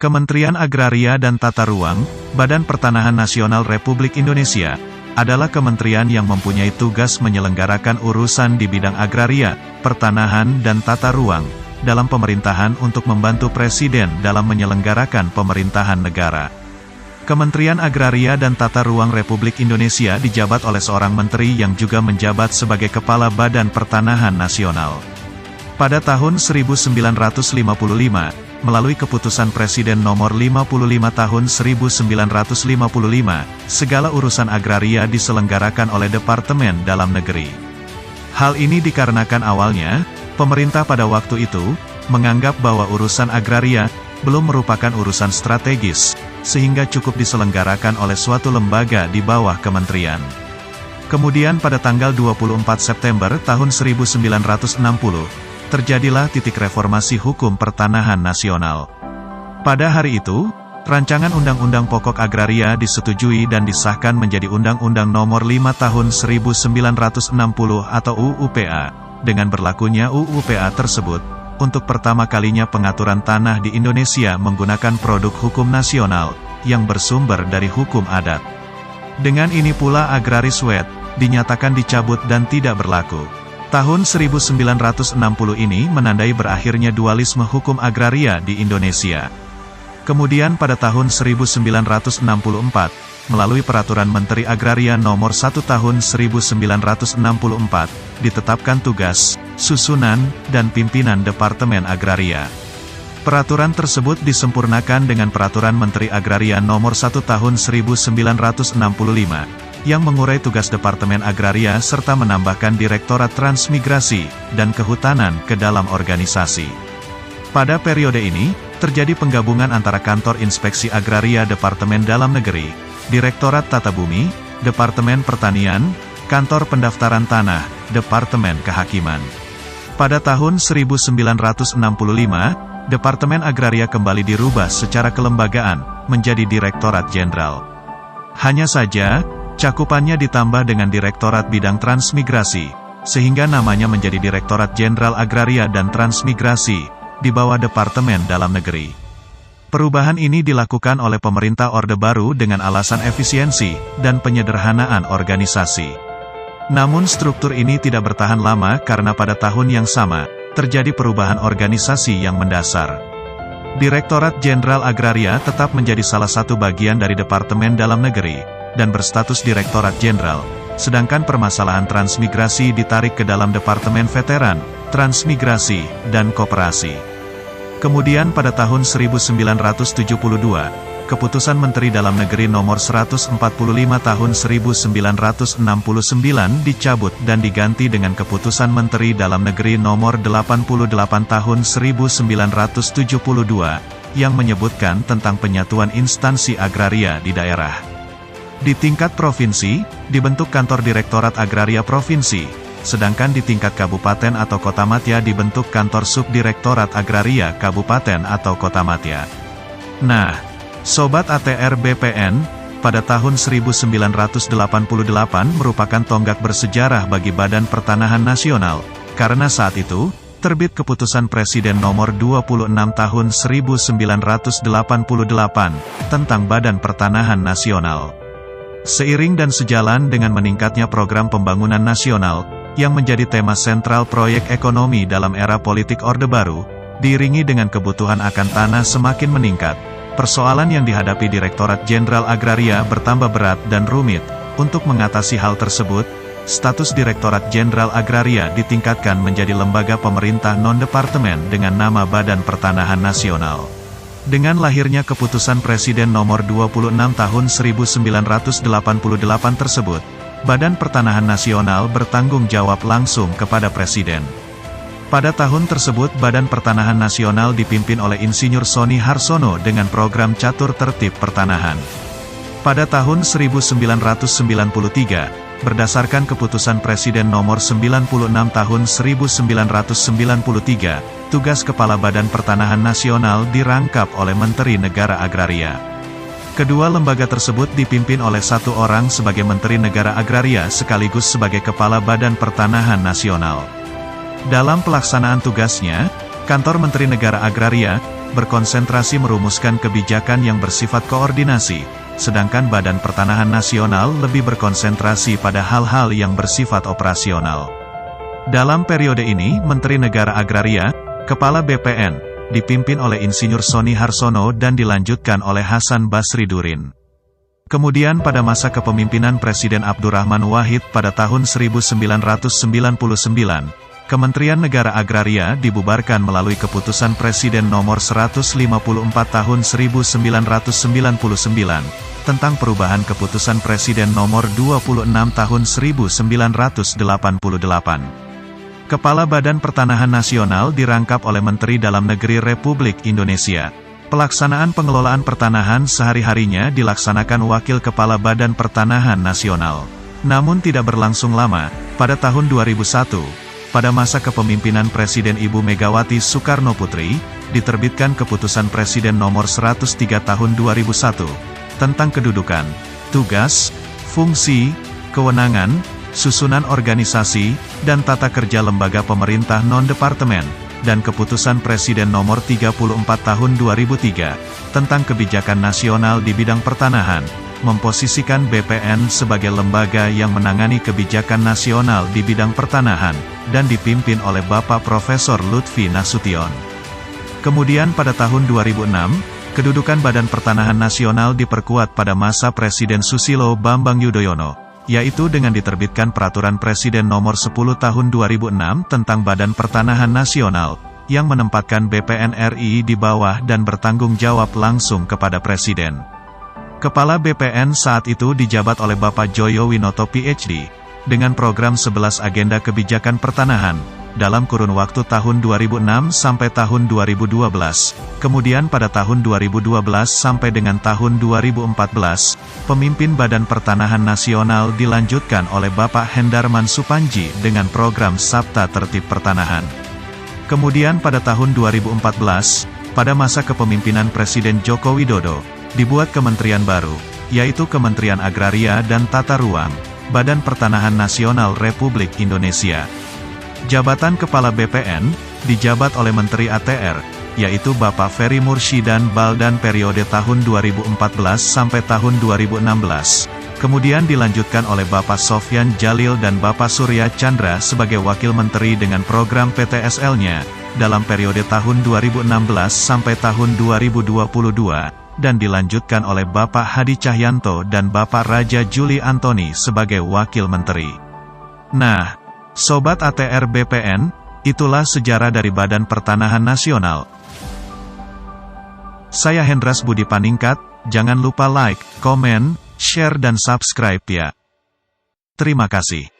Kementerian Agraria dan Tata Ruang, Badan Pertanahan Nasional Republik Indonesia, adalah kementerian yang mempunyai tugas menyelenggarakan urusan di bidang agraria, pertanahan dan tata ruang, dalam pemerintahan untuk membantu Presiden dalam menyelenggarakan pemerintahan negara. Kementerian Agraria dan Tata Ruang Republik Indonesia dijabat oleh seorang menteri yang juga menjabat sebagai Kepala Badan Pertanahan Nasional. Pada tahun 1955, melalui keputusan Presiden nomor 55 tahun 1955, segala urusan agraria diselenggarakan oleh Departemen Dalam Negeri. Hal ini dikarenakan awalnya, pemerintah pada waktu itu, menganggap bahwa urusan agraria, belum merupakan urusan strategis, sehingga cukup diselenggarakan oleh suatu lembaga di bawah kementerian. Kemudian pada tanggal 24 September tahun 1960, terjadilah titik reformasi hukum pertanahan nasional. Pada hari itu, rancangan Undang-Undang Pokok Agraria disetujui dan disahkan menjadi Undang-Undang Nomor 5 Tahun 1960 atau UU-PA. Dengan berlakunya UU-PA tersebut, untuk pertama kalinya pengaturan tanah di Indonesia menggunakan produk hukum nasional, yang bersumber dari hukum adat. Dengan ini pula Agraris Wet, dinyatakan dicabut dan tidak berlaku. Tahun 1960 ini menandai berakhirnya dualisme hukum agraria di Indonesia. Kemudian pada tahun 1964, melalui Peraturan Menteri Agraria Nomor 1 Tahun 1964, ditetapkan tugas, susunan, dan pimpinan Departemen Agraria. Peraturan tersebut disempurnakan dengan Peraturan Menteri Agraria Nomor 1 Tahun 1965, yang mengurai tugas Departemen Agraria serta menambahkan Direktorat Transmigrasi dan Kehutanan ke dalam organisasi. Pada periode ini, terjadi penggabungan antara Kantor Inspeksi Agraria Departemen Dalam Negeri, Direktorat Tata Bumi, Departemen Pertanian, Kantor Pendaftaran Tanah, Departemen Kehakiman. Pada tahun 1965, Departemen Agraria kembali dirubah secara kelembagaan, menjadi Direktorat Jenderal. Hanya saja, cakupannya ditambah dengan Direktorat Bidang Transmigrasi, sehingga namanya menjadi Direktorat Jenderal Agraria dan Transmigrasi, di bawah Departemen Dalam Negeri. Perubahan ini dilakukan oleh pemerintah Orde Baru dengan alasan efisiensi dan penyederhanaan organisasi. Namun struktur ini tidak bertahan lama karena pada tahun yang sama, terjadi perubahan organisasi yang mendasar. Direktorat Jenderal Agraria tetap menjadi salah satu bagian dari Departemen Dalam Negeri, dan berstatus Direktorat Jenderal, sedangkan permasalahan transmigrasi ditarik ke dalam Departemen Veteran, Transmigrasi, dan Koperasi. Kemudian pada tahun 1972, Keputusan Menteri Dalam Negeri Nomor 145 Tahun 1969 dicabut dan diganti dengan Keputusan Menteri Dalam Negeri Nomor 88 Tahun 1972, yang menyebutkan tentang penyatuan instansi agraria di daerah. Di tingkat provinsi, dibentuk Kantor Direktorat Agraria Provinsi, sedangkan di tingkat kabupaten atau kotamadya dibentuk Kantor Subdirektorat Agraria Kabupaten atau Kotamadya. Nah, Sobat ATR BPN, pada tahun 1988 merupakan tonggak bersejarah bagi Badan Pertanahan Nasional, karena saat itu, terbit Keputusan Presiden Nomor 26 Tahun 1988, tentang Badan Pertanahan Nasional. Seiring dan sejalan dengan meningkatnya program pembangunan nasional, yang menjadi tema sentral proyek ekonomi dalam era politik Orde Baru, diiringi dengan kebutuhan akan tanah semakin meningkat, persoalan yang dihadapi Direktorat Jenderal Agraria bertambah berat dan rumit. Untuk mengatasi hal tersebut, status Direktorat Jenderal Agraria ditingkatkan menjadi lembaga pemerintah non-departemen dengan nama Badan Pertanahan Nasional. Dengan lahirnya Keputusan Presiden Nomor 26 Tahun 1988 tersebut, Badan Pertanahan Nasional bertanggung jawab langsung kepada Presiden. Pada tahun tersebut Badan Pertanahan Nasional dipimpin oleh Insinyur Sony Harsono dengan program Catur Tertib Pertanahan. Pada tahun 1993, berdasarkan Keputusan Presiden Nomor 96 Tahun 1993, tugas Kepala Badan Pertanahan Nasional dirangkap oleh Menteri Negara Agraria. Kedua lembaga tersebut dipimpin oleh satu orang sebagai Menteri Negara Agraria sekaligus sebagai Kepala Badan Pertanahan Nasional. Dalam pelaksanaan tugasnya, Kantor Menteri Negara Agraria berkonsentrasi merumuskan kebijakan yang bersifat koordinasi, sedangkan Badan Pertanahan Nasional lebih berkonsentrasi pada hal-hal yang bersifat operasional. Dalam periode ini, Menteri Negara Agraria, Kepala BPN, dipimpin oleh Insinyur Sony Harsono dan dilanjutkan oleh Hasan Basri Durin. Kemudian pada masa kepemimpinan Presiden Abdurrahman Wahid pada tahun 1999, Kementerian Negara Agraria dibubarkan melalui keputusan Presiden nomor 154 tahun 1999, tentang perubahan keputusan Presiden nomor 26 tahun 1988. Kepala Badan Pertanahan Nasional dirangkap oleh Menteri Dalam Negeri Republik Indonesia. Pelaksanaan pengelolaan pertanahan sehari-harinya dilaksanakan Wakil Kepala Badan Pertanahan Nasional. Namun tidak berlangsung lama, pada tahun 2001, pada masa kepemimpinan Presiden Ibu Megawati Soekarno Putri, diterbitkan Keputusan Presiden Nomor 103 Tahun 2001, tentang kedudukan, tugas, fungsi, kewenangan, susunan organisasi, dan tata kerja lembaga pemerintah non-departemen, dan Keputusan Presiden Nomor 34 Tahun 2003, tentang kebijakan nasional di bidang pertanahan, memposisikan BPN sebagai lembaga yang menangani kebijakan nasional di bidang pertanahan, dan dipimpin oleh Bapak Profesor Lutfi Nasution. Kemudian pada tahun 2006, kedudukan Badan Pertanahan Nasional diperkuat pada masa Presiden Susilo Bambang Yudhoyono, yaitu dengan diterbitkan Peraturan Presiden Nomor 10 Tahun 2006 tentang Badan Pertanahan Nasional, yang menempatkan BPN RI di bawah dan bertanggung jawab langsung kepada Presiden. Kepala BPN saat itu dijabat oleh Bapak Joyo Winoto PhD, dengan program 11 agenda kebijakan pertanahan, dalam kurun waktu tahun 2006 sampai tahun 2012, kemudian pada tahun 2012 sampai dengan tahun 2014, pemimpin Badan Pertanahan Nasional dilanjutkan oleh Bapak Hendarman Supanji dengan program Sabta Tertib Pertanahan. Kemudian pada tahun 2014, pada masa kepemimpinan Presiden Joko Widodo, dibuat kementerian baru, yaitu Kementerian Agraria dan Tata Ruang, Badan Pertanahan Nasional Republik Indonesia. Jabatan Kepala BPN, dijabat oleh Menteri ATR, yaitu Bapak Ferry Murshidan Baldan periode tahun 2014 sampai tahun 2016. Kemudian dilanjutkan oleh Bapak Sofyan Jalil dan Bapak Surya Chandra sebagai Wakil Menteri dengan program PTSL-nya, dalam periode tahun 2016 sampai tahun 2022, dan dilanjutkan oleh Bapak Hadi Cahyanto dan Bapak Raja Juli Antoni sebagai Wakil Menteri. Nah, Sobat ATR BPN, itulah sejarah dari Badan Pertanahan Nasional. Saya Hendras Budi Paningkat, jangan lupa like, komen, share dan subscribe ya. Terima kasih.